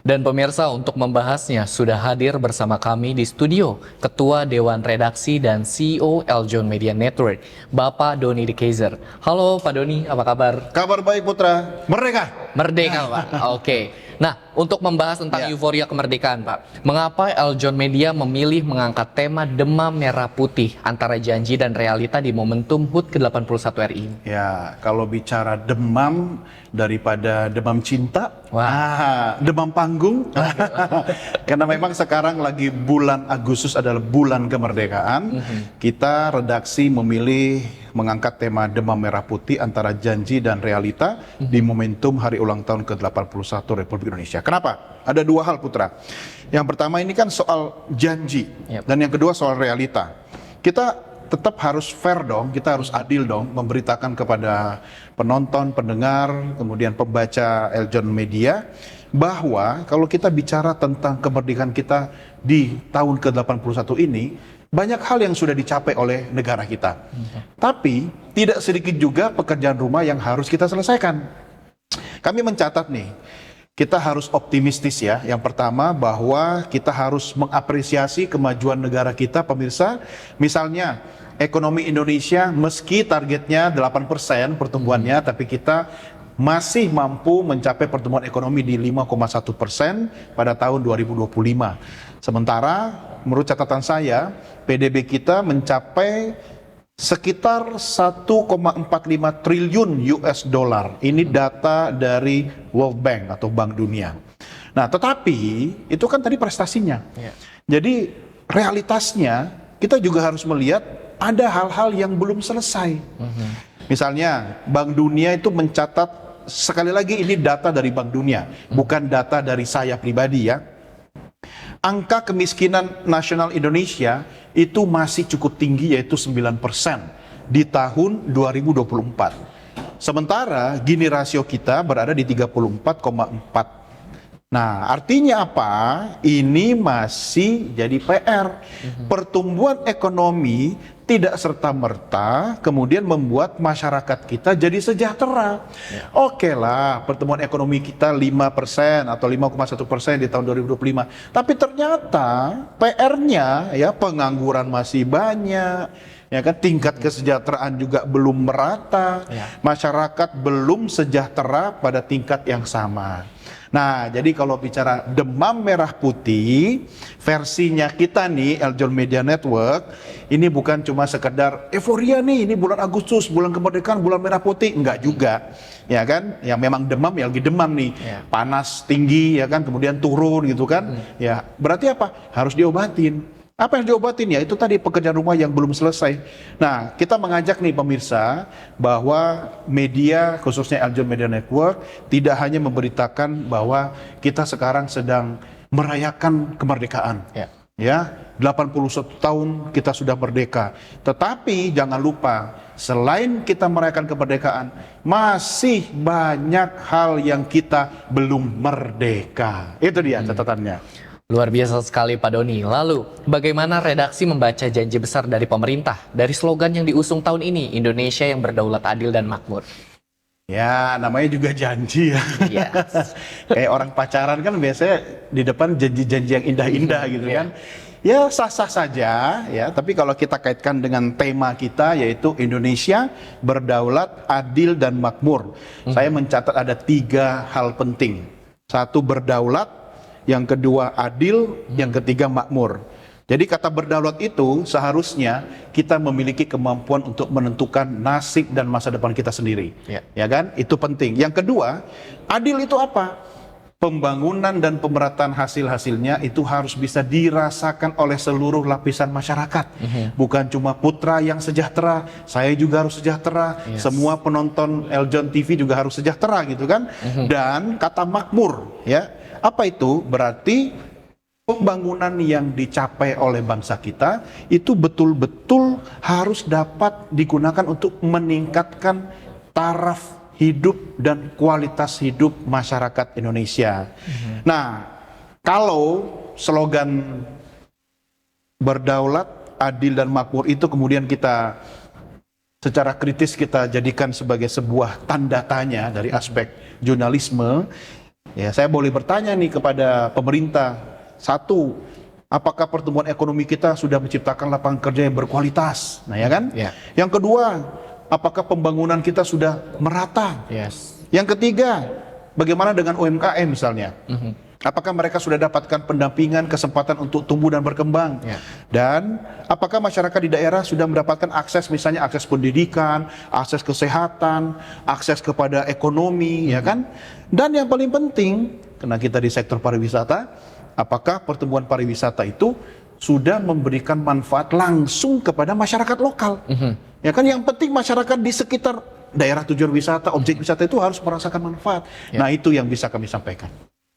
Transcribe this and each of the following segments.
Dan pemirsa, untuk membahasnya sudah hadir bersama kami di studio Ketua Dewan Redaksi dan CEO Eljon Media Network, Bapak Doni De Keyzer. Halo Pak Doni, apa kabar? Kabar baik Putra, merdeka. Merdeka Pak, oke. Nah, untuk membahas tentang euforia kemerdekaan Pak, mengapa Eljon Media memilih mengangkat tema demam merah putih antara janji dan realita di momentum HUT ke-81 RI? Ya, kalau bicara demam daripada demam cinta, Wah. demam panggung. Karena memang sekarang lagi bulan Agustus adalah bulan kemerdekaan, kita redaksi memilih mengangkat tema demam merah putih antara janji dan realita di momentum hari ulang tahun ke-81 Republik Indonesia. Kenapa? Ada dua hal Putra. Yang pertama ini kan soal janji, dan yang kedua soal realita. Kita tetap harus fair dong, kita harus adil dong memberitakan kepada penonton, pendengar, kemudian pembaca Eljon Media bahwa kalau kita bicara tentang kemerdekaan kita di tahun ke-81 ini, banyak hal yang sudah dicapai oleh negara kita. Tapi tidak sedikit juga pekerjaan rumah yang harus kita selesaikan. Kami mencatat nih, kita harus optimistis ya. Yang pertama bahwa kita harus mengapresiasi kemajuan negara kita, pemirsa. Misalnya ekonomi Indonesia meski targetnya 8% pertumbuhannya, tapi kita masih mampu mencapai pertumbuhan ekonomi di 5,1% pada tahun 2025. Sementara menurut catatan saya, PDB kita mencapai sekitar 1,45 triliun US dollar. Ini data dari World Bank atau Bank Dunia. Nah, tetapi itu kan tadi prestasinya. Jadi realitasnya kita juga harus melihat ada hal-hal yang belum selesai. Misalnya Bank Dunia itu mencatat, sekali lagi ini data dari Bank Dunia, bukan data dari saya pribadi ya. Angka kemiskinan nasional Indonesia itu masih cukup tinggi, yaitu 9% di tahun 2024. Sementara Gini rasio kita berada di 34,4. Nah, artinya apa? Ini masih jadi PR. Pertumbuhan ekonomi tidak serta-merta kemudian membuat masyarakat kita jadi sejahtera. Oke lah, pertumbuhan ekonomi kita 5% atau 5,1% di tahun 2025. Tapi ternyata PR-nya ya pengangguran masih banyak. Ya kan, tingkat kesejahteraan juga belum merata. Masyarakat belum sejahtera pada tingkat yang sama. Nah, jadi kalau bicara demam merah putih, versinya kita nih, Eljon Media Network, ini bukan cuma sekedar euforia nih, ini bulan Agustus, bulan kemerdekaan, bulan merah putih, enggak juga. Ya kan, yang memang demam ya lagi demam nih, panas tinggi ya kan, kemudian turun gitu kan. Ya, berarti apa? Harus diobatin. Apa yang diobatin ya? Itu tadi pekerjaan rumah yang belum selesai. Nah, kita mengajak nih pemirsa bahwa media, khususnya Eljon Media Network, tidak hanya memberitakan bahwa kita sekarang sedang merayakan kemerdekaan. Ya, 81 tahun kita sudah merdeka. Tetapi jangan lupa, selain kita merayakan kemerdekaan, masih banyak hal yang kita belum merdeka. Itu dia catatannya. Luar biasa sekali Pak Doni. Lalu, bagaimana redaksi membaca janji besar dari pemerintah dari slogan yang diusung tahun ini, Indonesia yang berdaulat, adil, dan makmur? Ya, namanya juga janji ya. Kayak orang pacaran kan biasanya di depan janji-janji yang indah-indah gitu kan. Ya, sah-sah saja ya, tapi kalau kita kaitkan dengan tema kita yaitu Indonesia berdaulat, adil, dan makmur. Saya mencatat ada 3 hal penting. 1, berdaulat, yang kedua adil, yang ketiga makmur. Jadi kata berdaulat itu seharusnya kita memiliki kemampuan untuk menentukan nasib dan masa depan kita sendiri. Ya kan? Itu penting. Yang kedua, adil itu apa? Pembangunan dan pemerataan hasil-hasilnya itu harus bisa dirasakan oleh seluruh lapisan masyarakat. Bukan cuma putra yang sejahtera, saya juga harus sejahtera, semua penonton Eljon TV juga harus sejahtera gitu kan. Dan kata makmur ya, apa itu? Berarti pembangunan yang dicapai oleh bangsa kita itu betul-betul harus dapat digunakan untuk meningkatkan taraf hidup dan kualitas hidup masyarakat Indonesia. Nah, kalau slogan berdaulat, adil, dan makmur itu kemudian kita secara kritis kita jadikan sebagai sebuah tanda tanya dari aspek jurnalisme, Ya, saya boleh bertanya nih kepada pemerintah. Satu, apakah pertumbuhan ekonomi kita sudah menciptakan lapangan kerja yang berkualitas? Nah, ya kan? Ya. Yang kedua, apakah pembangunan kita sudah merata? Yes. Yang ketiga, bagaimana dengan UMKM misalnya? Apakah mereka sudah dapatkan pendampingan, kesempatan untuk tumbuh dan berkembang? Ya. Dan apakah masyarakat di daerah sudah mendapatkan akses, misalnya akses pendidikan, akses kesehatan, akses kepada ekonomi, ya kan? Dan yang paling penting, karena kita di sektor pariwisata, apakah pertumbuhan pariwisata itu sudah memberikan manfaat langsung kepada masyarakat lokal? Ya kan, yang penting masyarakat di sekitar daerah tujuan wisata, objek wisata itu harus merasakan manfaat. Nah, itu yang bisa kami sampaikan.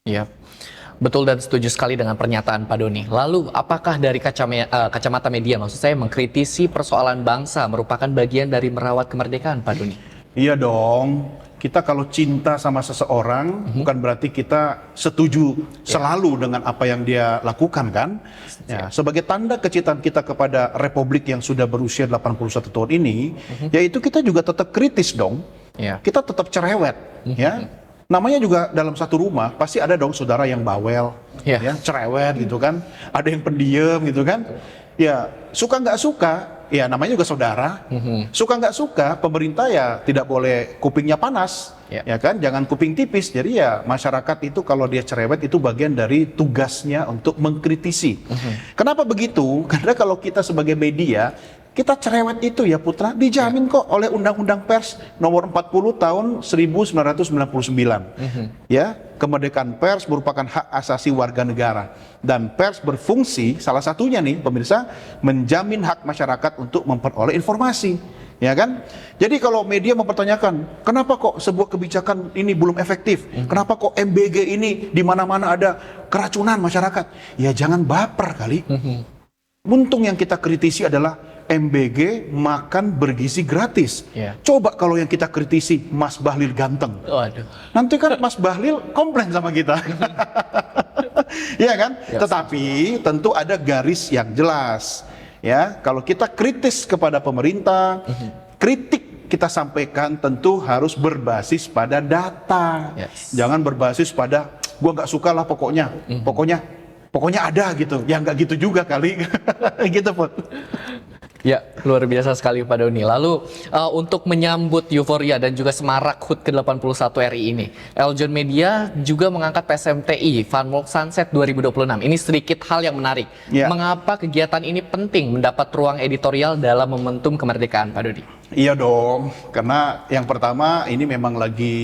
Iya, betul dan setuju sekali dengan pernyataan Pak Doni. Lalu, apakah dari kacamata media, maksud saya mengkritisi persoalan bangsa merupakan bagian dari merawat kemerdekaan, Pak Doni? Iya dong, kita kalau cinta sama seseorang, bukan berarti kita setuju selalu dengan apa yang dia lakukan kan? Ya, sebagai tanda kecintaan kita kepada Republik yang sudah berusia 81 tahun ini, yaitu kita juga tetap kritis dong. Ya. Kita tetap cerewet, ya. Namanya juga dalam satu rumah pasti ada dong saudara yang bawel, Ya. ya, cerewet gitu kan, ada yang pendiam gitu kan, ya suka nggak suka, ya namanya juga saudara, suka nggak suka pemerintah ya tidak boleh kupingnya panas, Ya. ya kan, jangan kuping tipis. Jadi ya masyarakat itu kalau dia cerewet itu bagian dari tugasnya untuk mengkritisi. Kenapa begitu? Karena kalau kita sebagai media kita cerewet itu ya Putra, dijamin kok oleh Undang-Undang Pers nomor 40 tahun 1999. Ya, kemerdekaan pers merupakan hak asasi warga negara. Dan pers berfungsi, salah satunya nih pemirsa, menjamin hak masyarakat untuk memperoleh informasi. Ya kan? Jadi kalau media mempertanyakan, kenapa kok sebuah kebijakan ini belum efektif? Kenapa kok MBG ini di mana-mana ada keracunan masyarakat? Ya jangan baper kali. Untung yang kita kritisi adalah MBG makan bergizi gratis. Ya. Coba kalau yang kita kritisi Mas Bahlil ganteng. Waduh. Nanti kan Mas Bahlil komplain sama kita. Iya kan? Ya. Tetapi tentu ada garis yang jelas. Ya, kalau kita kritis kepada pemerintah, kritik kita sampaikan tentu harus berbasis pada data. Yes. Jangan berbasis pada gua nggak suka lah pokoknya. Pokoknya ada gitu. Ya nggak gitu juga kali. Gitu, Put. Ya, luar biasa sekali Pak Doni. Lalu untuk menyambut euforia dan juga semarak HUT ke-81 RI ini, Eljon Media juga mengangkat PSMTI Fun Walk Sunset 2026. Ini sedikit hal yang menarik. Ya. Mengapa kegiatan ini penting mendapat ruang editorial dalam momentum kemerdekaan, Pak Doni? Iya dong, karena yang pertama ini memang lagi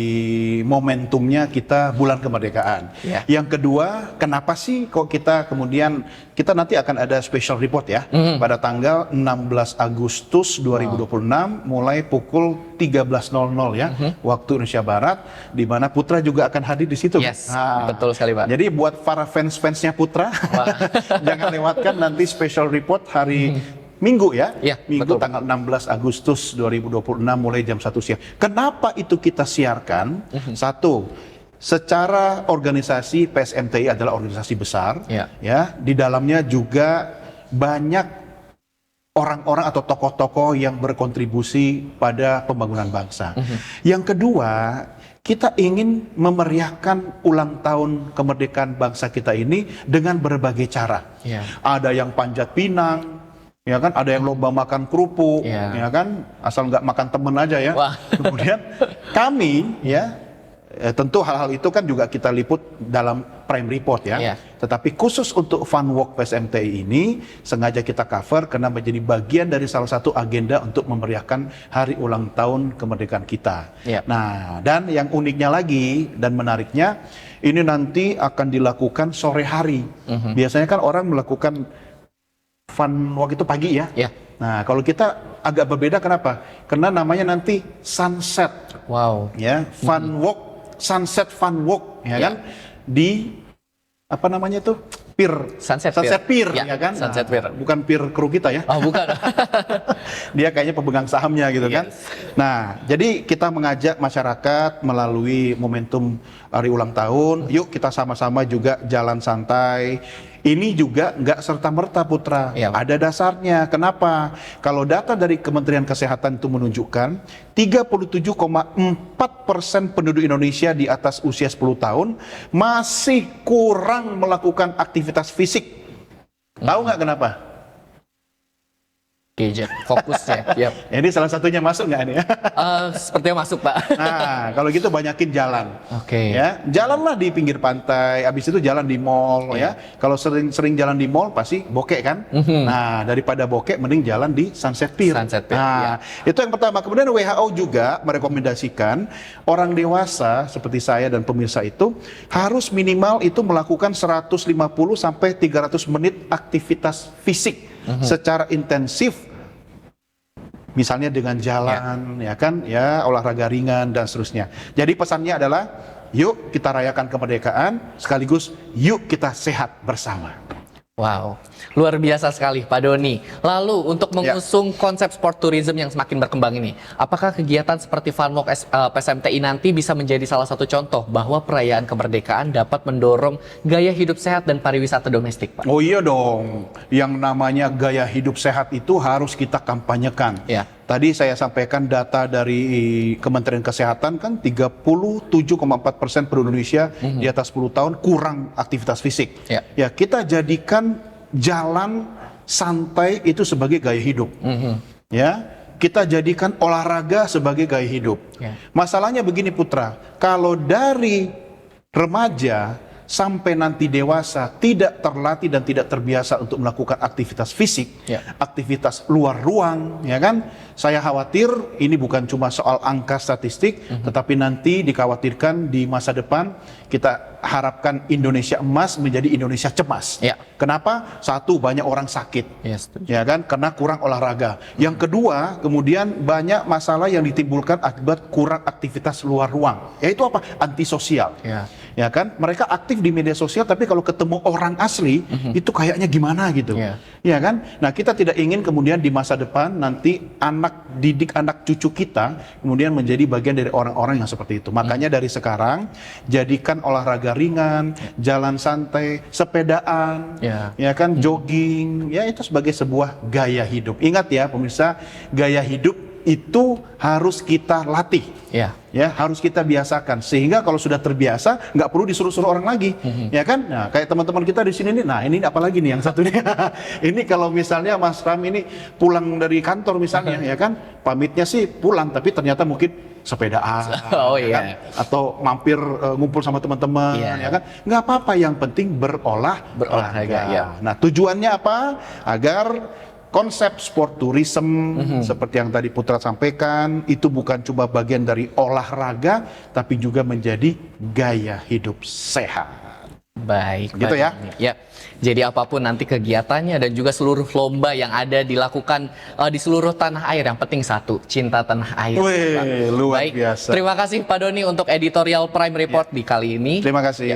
momentumnya kita bulan kemerdekaan. Ya. Yang kedua, kenapa sih kok kita kemudian, kita nanti akan ada special report ya, pada tanggal 16 Agustus 2026 mulai pukul 13.00 ya, waktu Indonesia Barat, di mana Putra juga akan hadir di situ. Yes, betul sekali Pak. Jadi buat para fans-fansnya Putra, jangan lewatkan nanti special report hari Minggu ya, Iya, Minggu betul. tanggal 16 Agustus 2026 mulai jam 1 siang. Kenapa itu kita siarkan? Satu, secara organisasi PSMTI adalah organisasi besar, Iya. ya. Di dalamnya juga banyak orang-orang atau tokoh-tokoh yang berkontribusi pada pembangunan bangsa. Yang kedua, kita ingin memeriahkan ulang tahun kemerdekaan bangsa kita ini dengan berbagai cara. Iya. Ada yang panjat pinang, ya kan, ada yang lomba makan kerupuk, Iya. ya kan, asal nggak makan temen aja ya. Wah. Kemudian kami ya, tentu hal-hal itu kan juga kita liput dalam prime report ya. Iya. Tetapi khusus untuk Fun Walk PSMTI ini sengaja kita cover karena menjadi bagian dari salah satu agenda untuk memeriahkan hari ulang tahun kemerdekaan kita. Iya. Nah, dan yang uniknya lagi dan menariknya, ini nanti akan dilakukan sore hari. Biasanya kan orang melakukan Fun Walk itu pagi ya. Ya. Nah, kalau kita agak berbeda kenapa? Karena namanya nanti sunset Wow. ya, Fun Walk, sunset Fun Walk ya Ya. kan, di apa namanya tuh? Pier. Sunset Pier Ya, ya kan? Sunset Nah, Pier. bukan pier kru kita ya. Oh, bukan. Dia kayaknya pemegang sahamnya gitu kan. Nah, jadi kita mengajak masyarakat melalui momentum hari ulang tahun, yuk kita sama-sama juga jalan santai, Ini juga nggak serta-merta Putra, Iya, Pak. ada dasarnya. Kenapa? Kalau data dari Kementerian Kesehatan itu menunjukkan 37,4% penduduk Indonesia di atas usia 10 tahun masih kurang melakukan aktivitas fisik. Tahu nggak kenapa? Gadget, fokusnya. Yap. Ini salah satunya masuk nggak nih? Sepertinya masuk, Pak. Nah, kalau gitu banyakin jalan. Oke. Ya, jalanlah di pinggir pantai, habis itu jalan di mall ya. Kalau sering jalan di mall pasti bokek kan? Nah, daripada bokek mending jalan di Sunset Pier. Sunset Pier, Nah, itu yang pertama. Kemudian WHO juga merekomendasikan orang dewasa seperti saya dan pemirsa itu harus minimal itu melakukan 150 sampai 300 menit aktivitas fisik secara intensif. Misalnya dengan jalan, ya kan, ya olahraga ringan dan seterusnya. Jadi pesannya adalah, yuk kita rayakan kemerdekaan, sekaligus yuk kita sehat bersama. Wow, luar biasa sekali Pak Doni. Lalu untuk mengusung konsep sport tourism yang semakin berkembang ini, apakah kegiatan seperti Funwalk PSMTI nanti bisa menjadi salah satu contoh bahwa perayaan kemerdekaan dapat mendorong gaya hidup sehat dan pariwisata domestik, Pak? Oh iya dong, yang namanya gaya hidup sehat itu harus kita kampanyekan. Ya. Tadi saya sampaikan data dari Kementerian Kesehatan kan 37,4% penduduk Indonesia di atas 10 tahun kurang aktivitas fisik. Ya. Ya, kita jadikan jalan santai itu sebagai gaya hidup. Ya, kita jadikan olahraga sebagai gaya hidup. Ya. Masalahnya begini Putra, kalau dari remaja sampai nanti dewasa tidak terlatih dan tidak terbiasa untuk melakukan aktivitas fisik, aktivitas luar ruang, ya kan? Saya khawatir ini bukan cuma soal angka statistik, tetapi nanti dikhawatirkan di masa depan kita harapkan Indonesia emas menjadi Indonesia cemas. Ya. Kenapa? Satu, banyak orang sakit. Ya, setuju. Ya kan, karena kurang olahraga. Yang kedua, kemudian banyak masalah yang ditimbulkan akibat kurang aktivitas luar ruang. Yaitu apa? Antisosial. Ya. Ya kan, mereka aktif di media sosial, tapi kalau ketemu orang asli itu kayaknya gimana gitu. Ya kan? Nah, kita tidak ingin kemudian di masa depan nanti anak didik anak cucu kita kemudian menjadi bagian dari orang-orang yang seperti itu. Makanya dari sekarang jadikan olahraga ringan, jalan santai, sepedaan, ya kan, jogging, ya itu sebagai sebuah gaya hidup. Ingat ya pemirsa, gaya hidup itu harus kita latih, ya harus kita biasakan sehingga kalau sudah terbiasa nggak perlu disuruh-suruh orang lagi, ya kan? Nah kayak teman-teman kita di sini nih, nah ini apalagi nih yang satu nih, ini kalau misalnya Mas Ram ini pulang dari kantor misalnya, ya kan, pamitnya sih pulang tapi ternyata mungkin sepedaan, kan? Atau mampir ngumpul sama teman-teman, ya kan? Nggak apa-apa, yang penting berolahraga. Nah tujuannya apa? Agar konsep sport tourism seperti yang tadi Putra sampaikan itu bukan cuma bagian dari olahraga tapi juga menjadi gaya hidup sehat. Baik, gitu ya. Ya. Jadi apapun nanti kegiatannya dan juga seluruh lomba yang ada dilakukan di seluruh tanah air, yang penting satu, cinta tanah air. Wih, luar Baik. biasa. Terima kasih Pak Doni untuk editorial Prime Report di kali ini. Terima kasih.